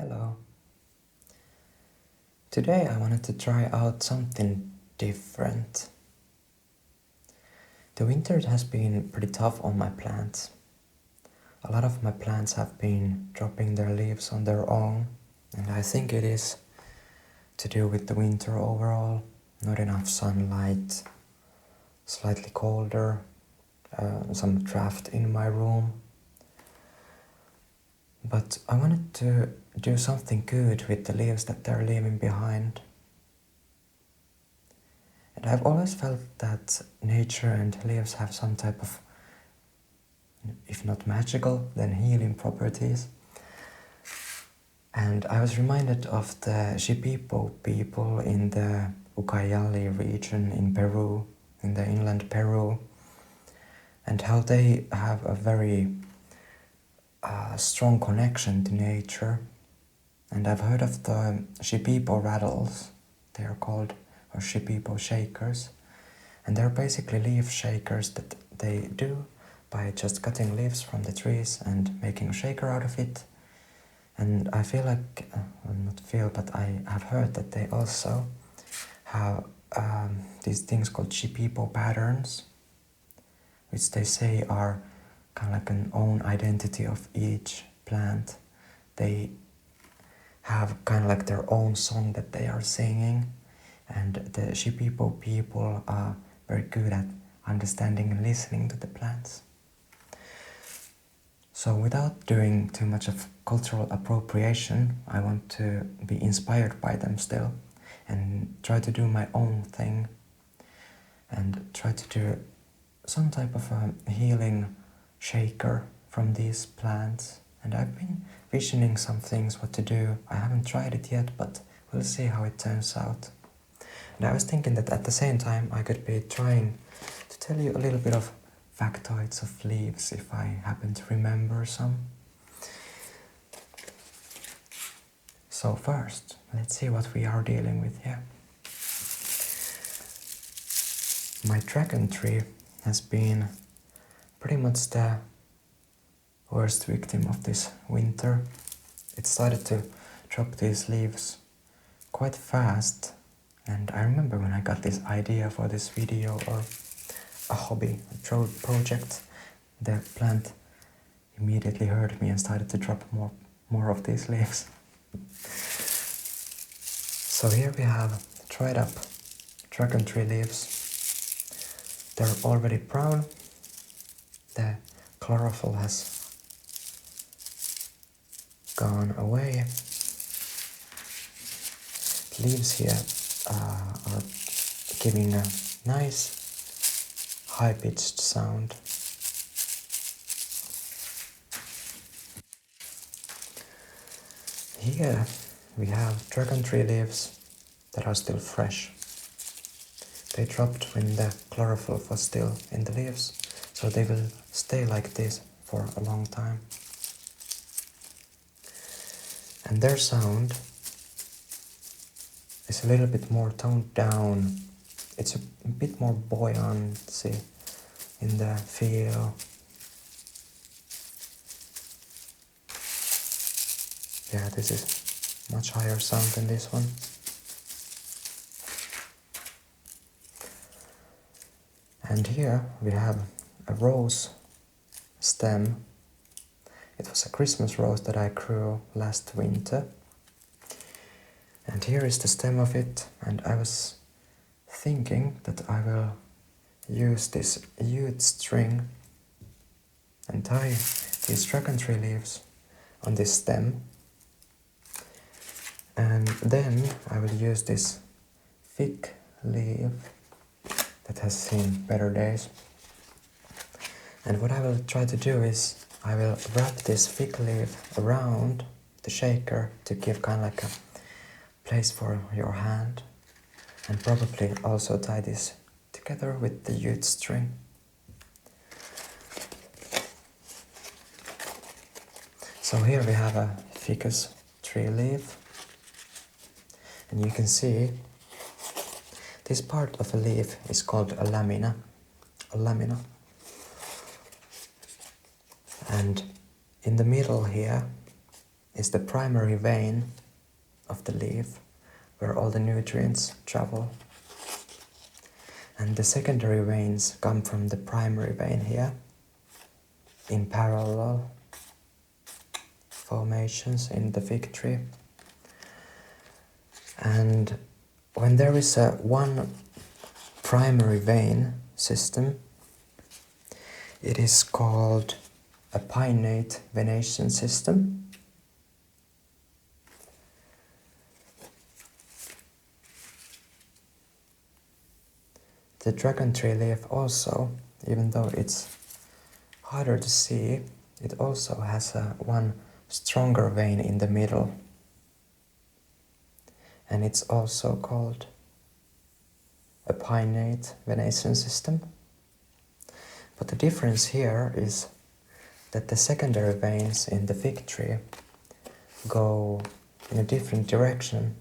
Hello. Today I wanted to try out something different. The winter has been pretty tough on my plants. A lot of my plants have been dropping their leaves on their own, and I think it is to do with the winter overall. Not enough sunlight, slightly colder, some draft in my room. But I wanted to do something good with the leaves that they're leaving behind. And I've always felt that nature and leaves have some type of, if not magical, then healing properties. And I was reminded of the Shipibo people in the Ucayali region in Peru, in the inland Peru, and how they have a very strong connection to nature. And I've heard of the Shipibo rattles, they are called, or Shipibo shakers, and they're basically leaf shakers that they do by just cutting leaves from the trees and making a shaker out of it. And I feel like, but I have heard that they also have these things called Shipibo patterns, which they say are kind of like an own identity of each plant. They have kind of like their own song that they are singing, and the Shipibo people are very good at understanding and listening to the plants. So without doing too much of cultural appropriation, I want to be inspired by them still and try to do my own thing and try to do some type of a healing shaker from these plants. And I've been visioning some things what to do. I haven't tried it yet, but we'll see how it turns out. And I was thinking that at the same time I could be trying to tell you a little bit of factoids of leaves if I happen to remember some. So first, let's see what we are dealing with here. My dragon tree has been pretty much the worst victim of this winter. It started to drop these leaves quite fast, and I remember when I got this idea for this video or a hobby, a project, the plant immediately heard me and started to drop more of these leaves. So here we have dried up dragon tree leaves. They're already brown. The chlorophyll has gone away. The leaves here are giving a nice high-pitched sound. Here we have dragon tree leaves that are still fresh. They dropped when the chlorophyll was still in the leaves, so they will stay like this for a long time. And their sound is a little bit more toned down. It's a bit more buoyancy in the feel. Yeah, this is much higher sound than this one. And here we have a rose stem. It was a Christmas rose that I grew last winter. And here is the stem of it, and I was thinking that I will use this jute string and tie these dragon tree leaves on this stem. And then I will use this fig leaf that has seen better days. And what I will try to do is I will wrap this fig leaf around the shaker to give kind of like a place for your hand, and probably also tie this together with the jute string. So here we have a ficus tree leaf, and you can see this part of a leaf is called a lamina. And in the middle here is the primary vein of the leaf where all the nutrients travel. And the secondary veins come from the primary vein here in parallel formations in the fig tree. And when there is a one primary vein system, it is called a pinnate venation system. The dragon tree leaf also, even though it's harder to see, it also has one stronger vein in the middle. And it's also called a pinnate venation system. But the difference here is that the secondary veins in the fig tree go in a different direction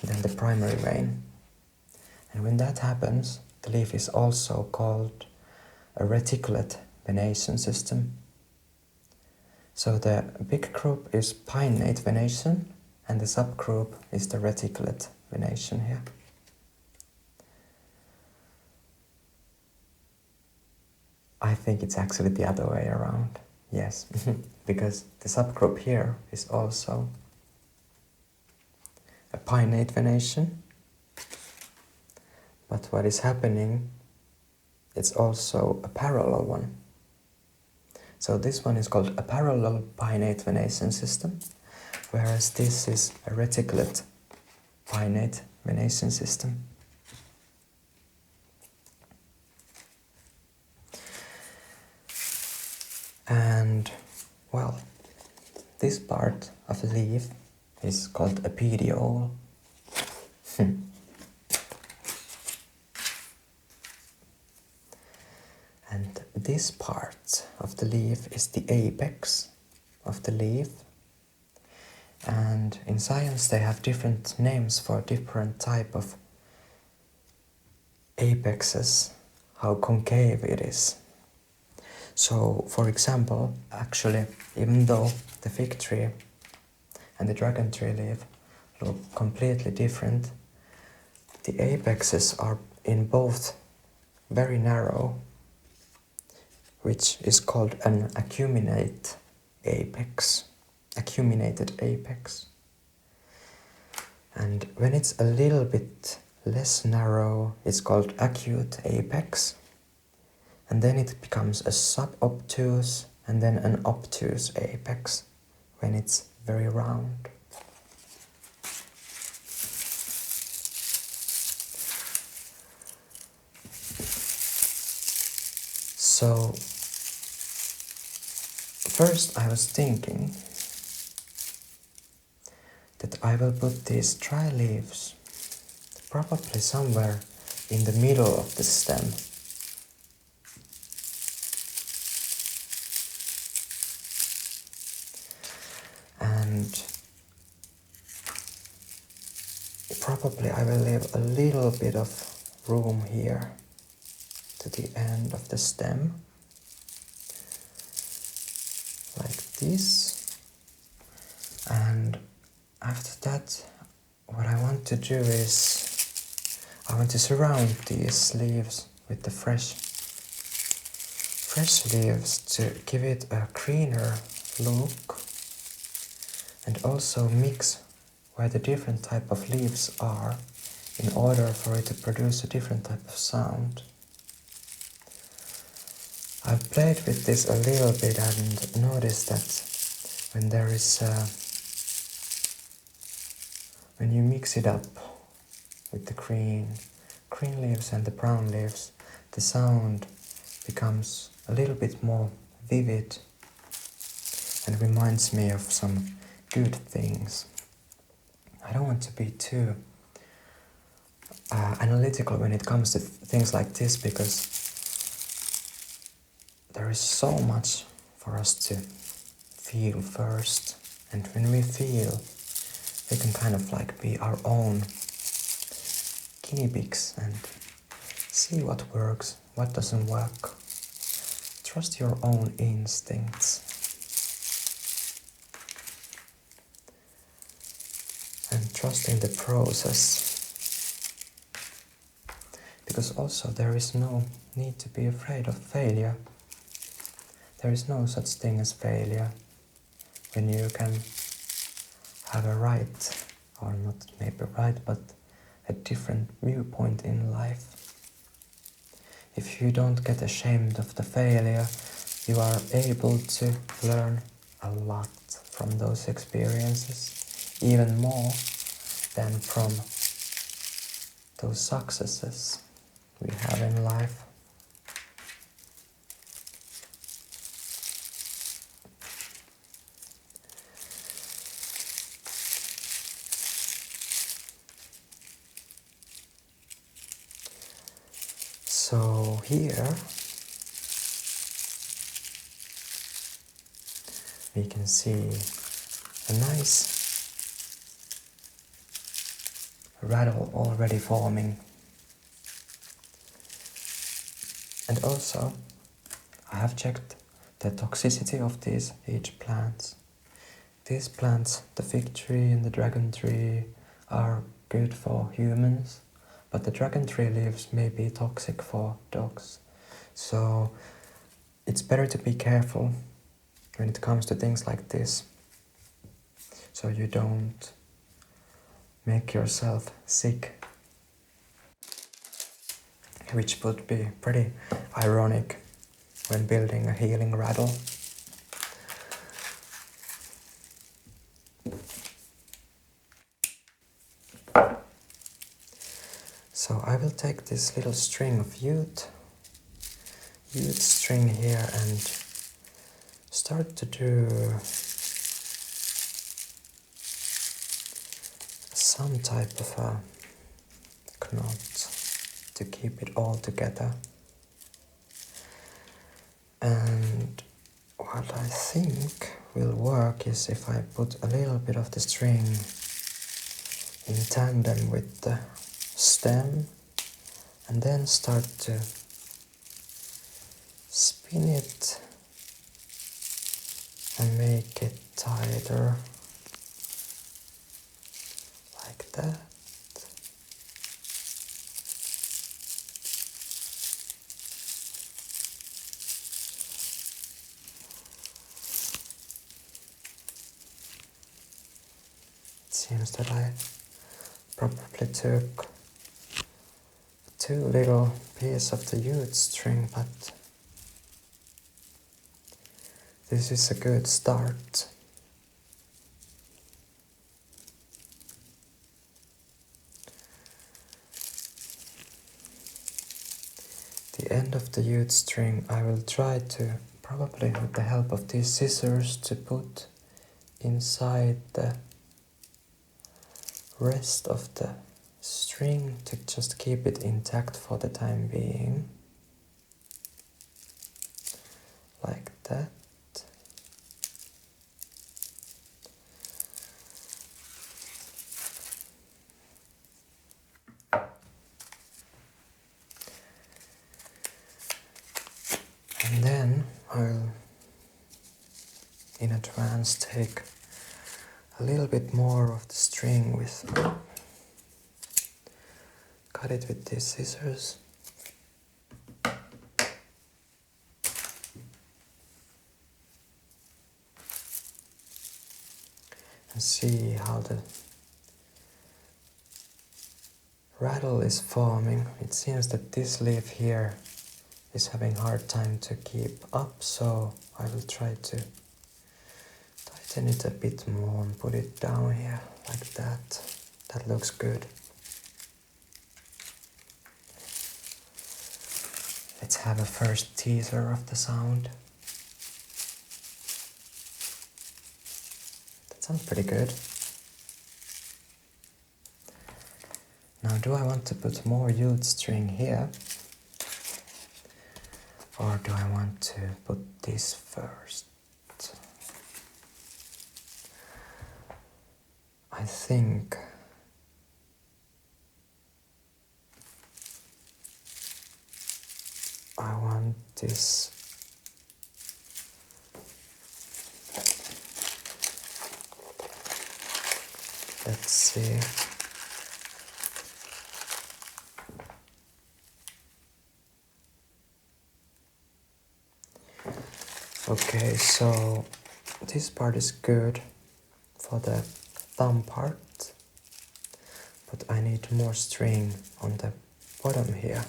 than the primary vein. And when that happens, the leaf is also called a reticulate venation system. So the big group is pinnate venation, and the subgroup is the reticulate venation here. I think it's actually the other way around, yes, because the subgroup here is also a pinnate venation, but what is happening, it's also a parallel one. So this one is called a parallel pinnate venation system, whereas this is a reticulate pinnate venation system. And, well, this part of the leaf is called a Btw I. And this part of the leaf is the apex of the leaf. And in science they have different names for different type of apexes, how concave it is. So, for example, actually, even though the fig tree and the dragon tree leaf look completely different, the apexes are in both very narrow, which is called an acuminated apex. And when it's a little bit less narrow, it's called acute apex. And then it becomes a subobtuse and then an obtuse apex when it's very round. So, first I was thinking that I will put these dry leaves probably somewhere in the middle of the stem. And probably I will leave a little bit of room here to the end of the stem, like this. And after that, what I want to do is I want to surround these leaves with the fresh leaves to give it a greener look, and also mix where the different type of leaves are in order for it to produce a different type of sound. I've played with this a little bit and noticed that when there is when you mix it up with the green leaves and the brown leaves, the sound becomes a little bit more vivid and reminds me of some good things. I don't want to be too analytical when it comes to things like this, because there is so much for us to feel first, and when we feel, we can kind of like be our own guinea pigs and see what works, what doesn't work. Trust your own instincts. and trusting the process. Because also there is no need to be afraid of failure. There is no such thing as failure when you can have a right, or not maybe right, but a different viewpoint in life. If you don't get ashamed of the failure, you are able to learn a lot from those experiences, even more than from those successes we have in life. So here we can see a nice rattle already forming. And also I have checked the toxicity of these each plants. These plants, the fig tree and the dragon tree, are good for humans, but the dragon tree leaves may be toxic for dogs. So it's better to be careful when it comes to things like this, so you don't make yourself sick, which would be pretty ironic when building a healing rattle. So I will take this little string of jute string here and start to do some type of a knot to keep it all together. And what I think will work is if I put a little bit of the string in tandem with the stem and then start to spin it and make it tighter like that. It seems that I probably took too little piece of the jute string, but this is a good start. The end of the jute string I will try to, probably with the help of these scissors, to put inside the rest of the string to just keep it intact for the time being. Like that. And then I'll in advance take a little bit more of the string with, cut it with these scissors. And see how the rattle is forming. It seems that this leaf here is having a hard time to keep up, so I will try to tighten it a bit more and put it down here like that. That looks good. Let's have a first teaser of the sound. That sounds pretty good. Now, do I want to put more jute string here? Or do I want to put this first? I think I want this Let's see. Okay, so this part is good for the thumb part, but I need more string on the bottom here.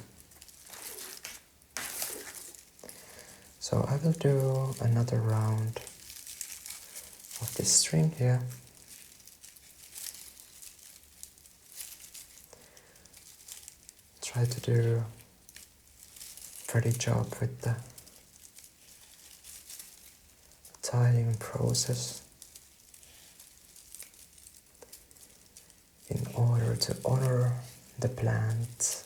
So I will do another round of this string here. Try to do a pretty job with the tying process in order to honor the plant.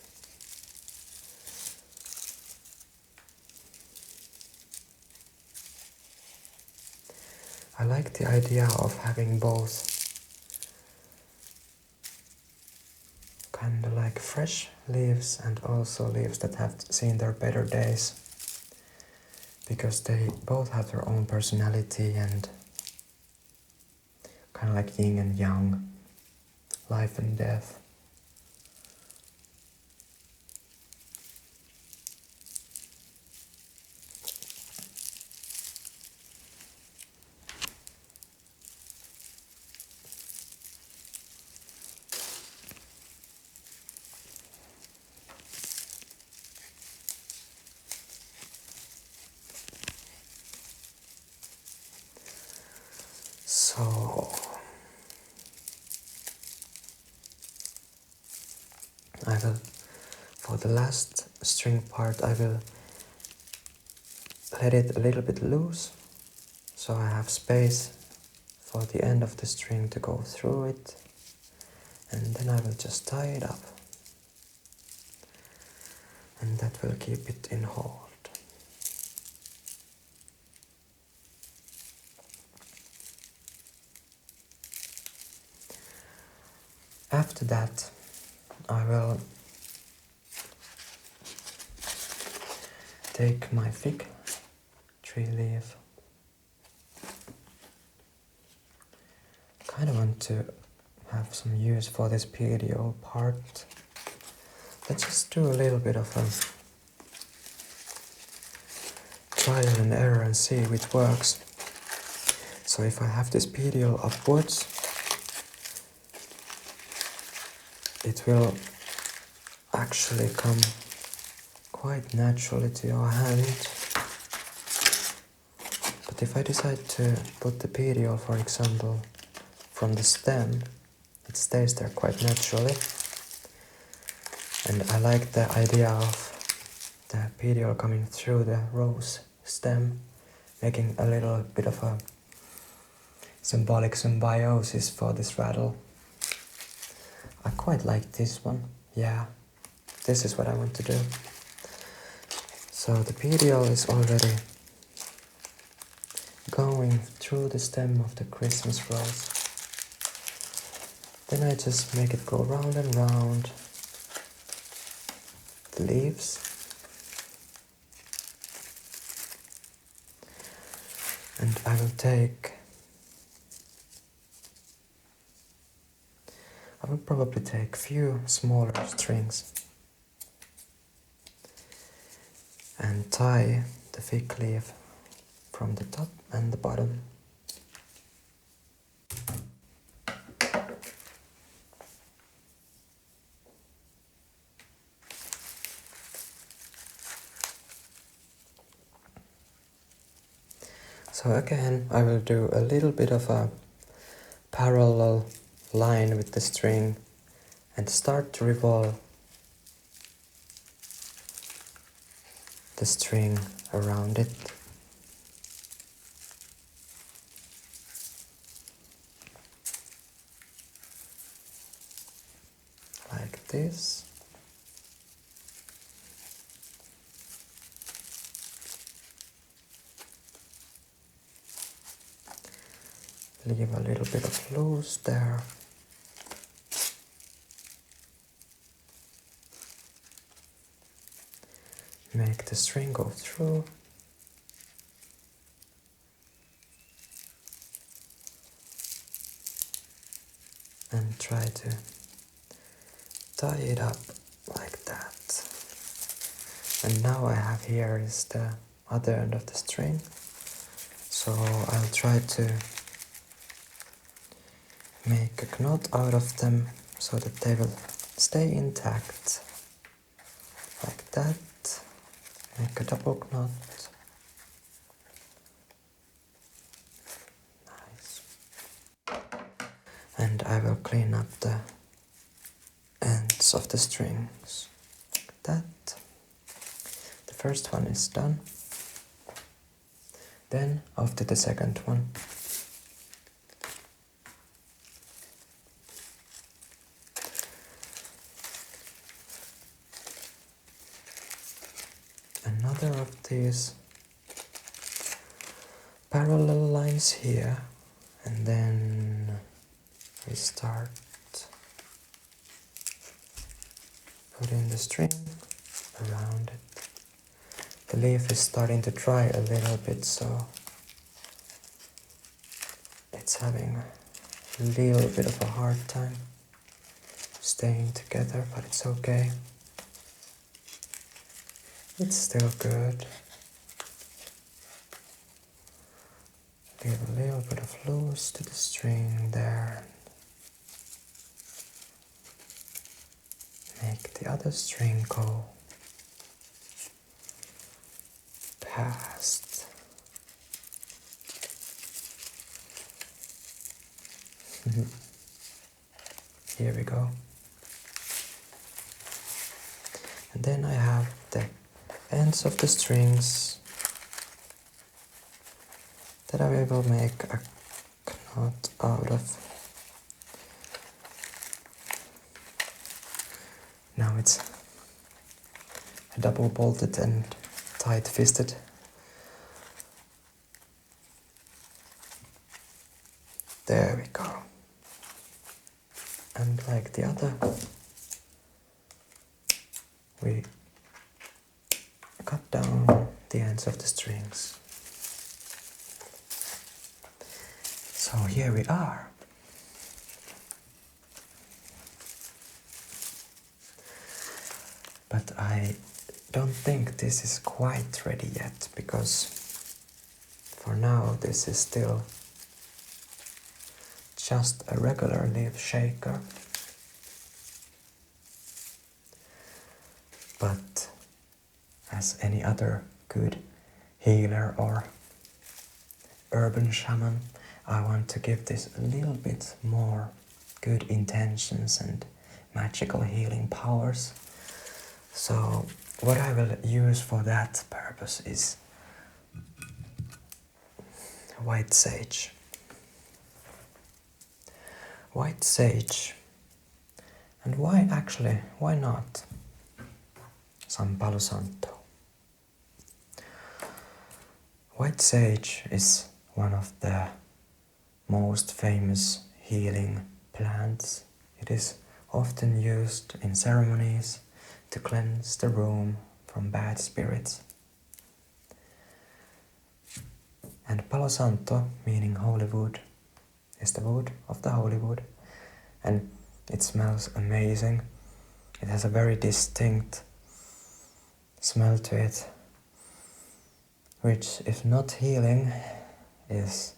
I like the idea of having both kind of like fresh leaves and also leaves that have seen their better days, because they both have their own personality and kind of like yin and yang, life and death. So I will, for the last string part, I will let it a little bit loose, so I have space for the end of the string to go through it, and then I will just tie it up, and that will keep it in hold. After that, I will take my fig tree leaf. Kind of want to have some use for this PDO part. Let's just do a little bit of a trial and error and see if it works. So if I have this PDO upwards, it will actually come quite naturally to your hand. But if I decide to put the PDO, for example, from the stem, it stays there quite naturally. And I like the idea of the PDO coming through the rose stem, making a little bit of a symbolic symbiosis for this rattle. I quite like this one. Yeah, this is what I want to do. So the PDO is already going through the stem of the Christmas rose. Then I just make it go round and round the leaves. And I will probably take few smaller strings and tie the fig leaf from the top and the bottom. So again, I will do a little bit of a parallel line with the string and start to revolve the string around it. Like this. Leave a little bit of loose there. Make the string go through. and try to tie it up like that. And now I have here is the other end of the string, so I'll try to make a knot out of them so that they will stay intact like that. Make a double knot. Nice. And I will clean up the ends of the strings like that. The first one is done. Then after the second one. Another of these parallel lines here, and then we start putting the string around it. The leaf is starting to dry a little bit, so it's having a little bit of a hard time staying together, but it's okay. It's still good. Leave a little bit of loose to the string there. Make the other string go past. Here we go. And then I have the ends of the strings that I will make a knot out of. Now it's double bolted and tight fisted. There we go. And like the other, we cut down the ends of the strings. So here we are. But I don't think this is quite ready yet, because for now this is still just a regular leaf shaker. But as any other good healer or urban shaman, I want to give this a little bit more good intentions and magical healing powers. So what I will use for that purpose is white sage. White sage. And why not some Palo Santo? White sage is one of the most famous healing plants. It is often used in ceremonies to cleanse the room from bad spirits. And Palo Santo, meaning holy wood, is the wood of the holy wood, and it smells amazing. It has a very distinct smell to it, which, if not healing, is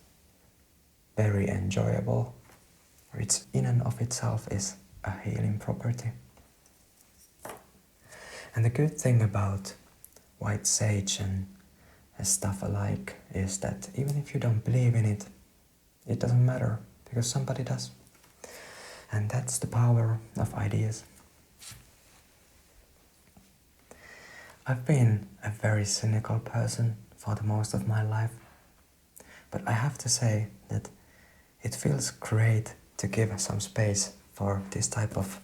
very enjoyable, which in and of itself is a healing property. And the good thing about white sage and stuff alike is that even if you don't believe in it, it doesn't matter, because somebody does. And that's the power of ideas. I've been a very cynical person for the most of my life, but I have to say that it feels great to give some space for this type of,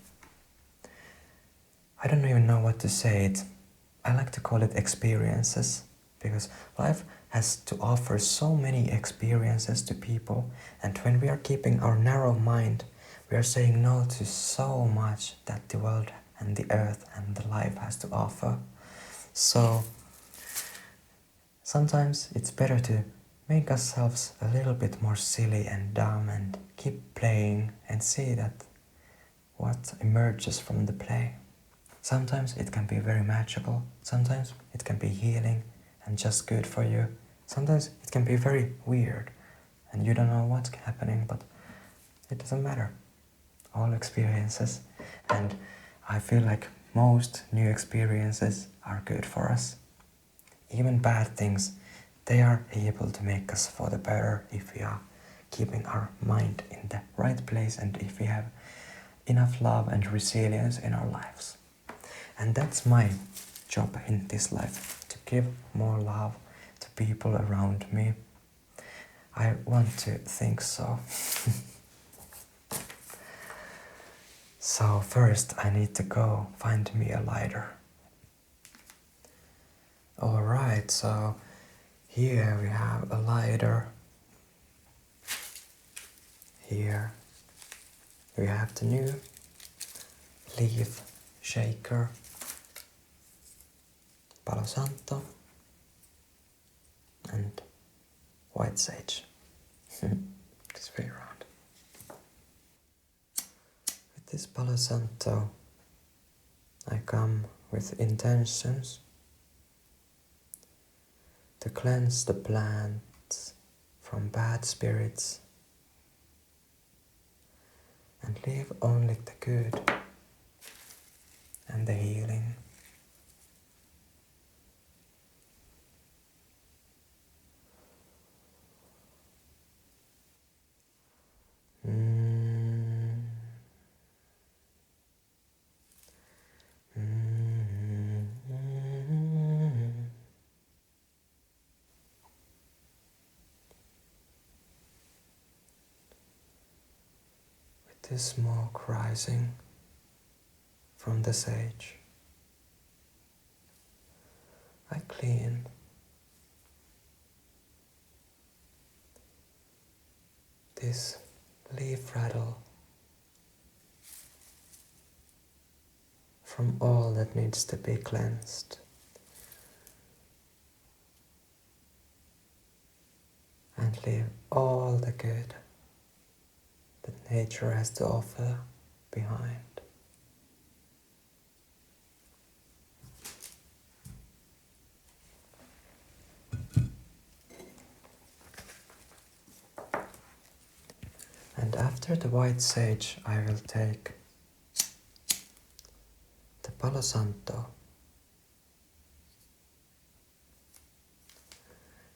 I don't even know what to say it. I like to call it experiences, because life has to offer so many experiences to people, and when we are keeping our narrow mind, we are saying no to so much that the world and the earth and the life has to offer. So sometimes it's better to make ourselves a little bit more silly and dumb and keep playing and see that what emerges from the play. Sometimes it can be very magical, sometimes it can be healing and just good for you. Sometimes it can be very weird and you don't know what's happening, but it doesn't matter. All experiences, and I feel like most new experiences are good for us. Even bad things, they are able to make us for the better if we are keeping our mind in the right place and if we have enough love and resilience in our lives. And that's my job in this life, to give more love to people around me. I want to think so. So first I need to go find me a lighter. Alright, so here we have a lighter. Here we have the new leaf shaker, Palo Santo and white sage. This way around. With this Palo Santo I come with intentions to cleanse the plants from bad spirits and leave only the good and the healing. With the smoke rising from the sage, I clean this leaf rattle from all that needs to be cleansed, and leave all the good that nature has to offer behind. And after the white sage, I will take the Palo Santo,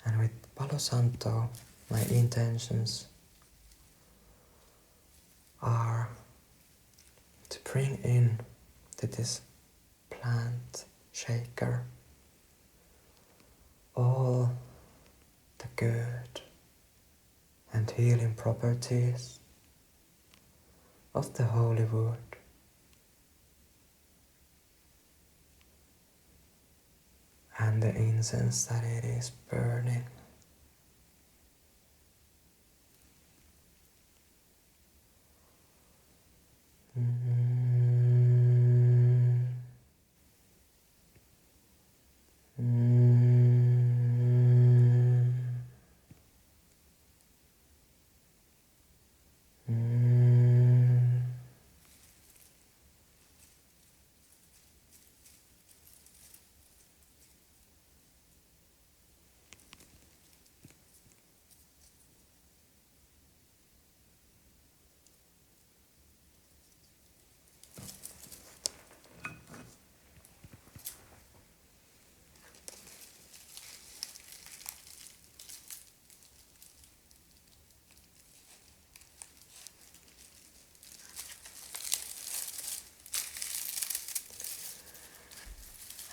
and with Palo Santo my intentions are to bring in to this plant shaker all the good and healing properties of the holy wood, and the incense that it is burning.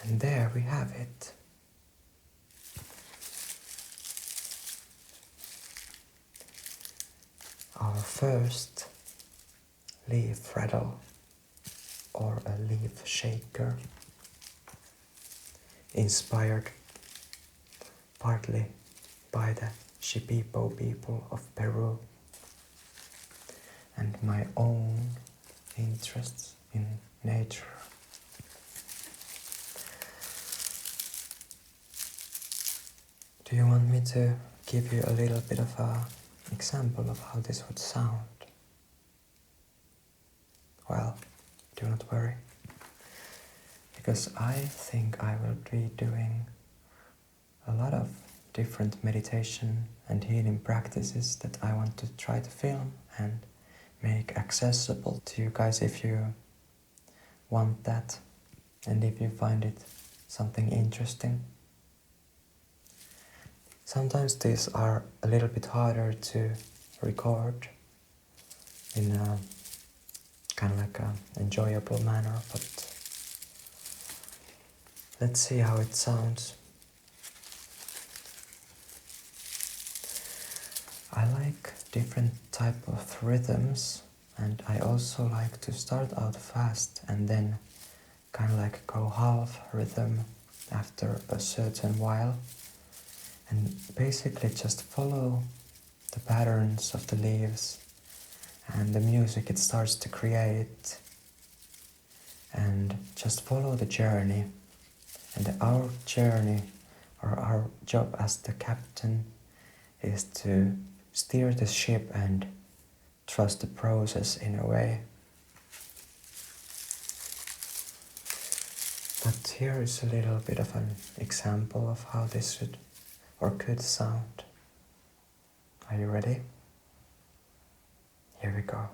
And there we have it. Our first leaf rattle, or a leaf shaker, inspired partly by the Shipibo people of Peru and my own interests in nature. Do you want me to give you a little bit of an example of how this would sound. Well, do not worry, because I think I will be doing a lot of different meditation and healing practices that I want to try to film and make accessible to you guys if you want that and if you find it something interesting. Sometimes these are a little bit harder to record in a kind of like an enjoyable manner, but let's see how it sounds. I like different type of rhythms, and I also like to start out fast and then kind of like go half rhythm after a certain while, and basically just follow the patterns of the leaves and the music it starts to create, and just follow the journey. And our journey, or our job as the captain, is to steer the ship and trust the process in a way. But here is a little bit of an example of how this should or could sound. Are you ready? Here we go.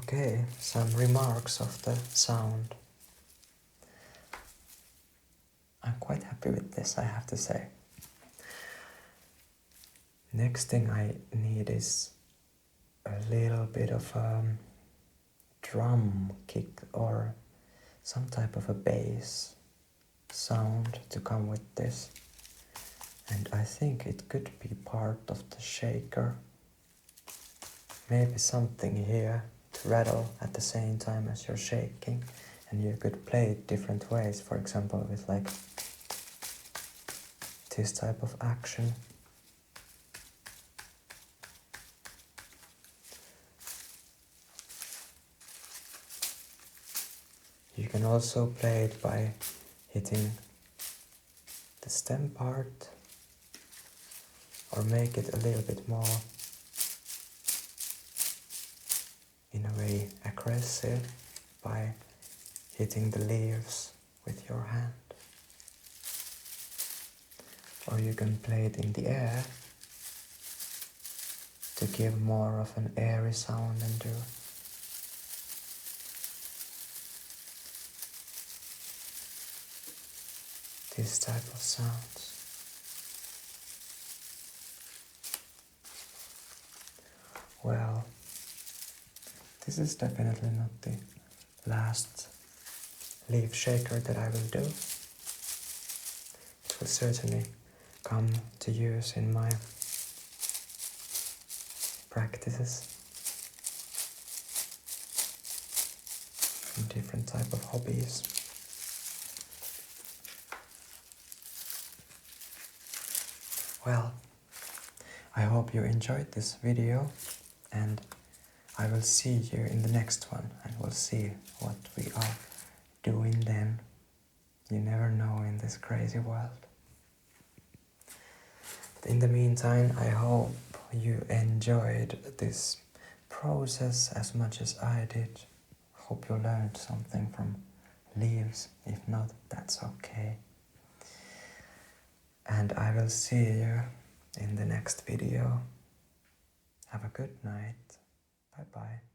Okay, some remarks of the sound. I'm quite happy with this, I have to say. Next thing I need is a little bit of a drum kick or some type of a bass sound to come with this. And I think it could be part of the shaker. Maybe something here to rattle at the same time as you're shaking, and you could play it different ways, for example with like this type of action. You can also play it by hitting the stem part, or make it a little bit more, in a way, aggressive by hitting the leaves with your hand. Or you can play it in the air to give more of an airy sound and do this type of sounds. Well, this is definitely not the last leaf shaker that I will do. It will certainly come to use in my practices in different type of hobbies. Well, I hope you enjoyed this video, and I will see you in the next one, and we'll see what we are doing then. You never know in this crazy world. But in the meantime, I hope you enjoyed this process as much as I did. Hope you learned something from leaves. If not, that's okay. And I will see you in the next video. Have a good night. Bye bye.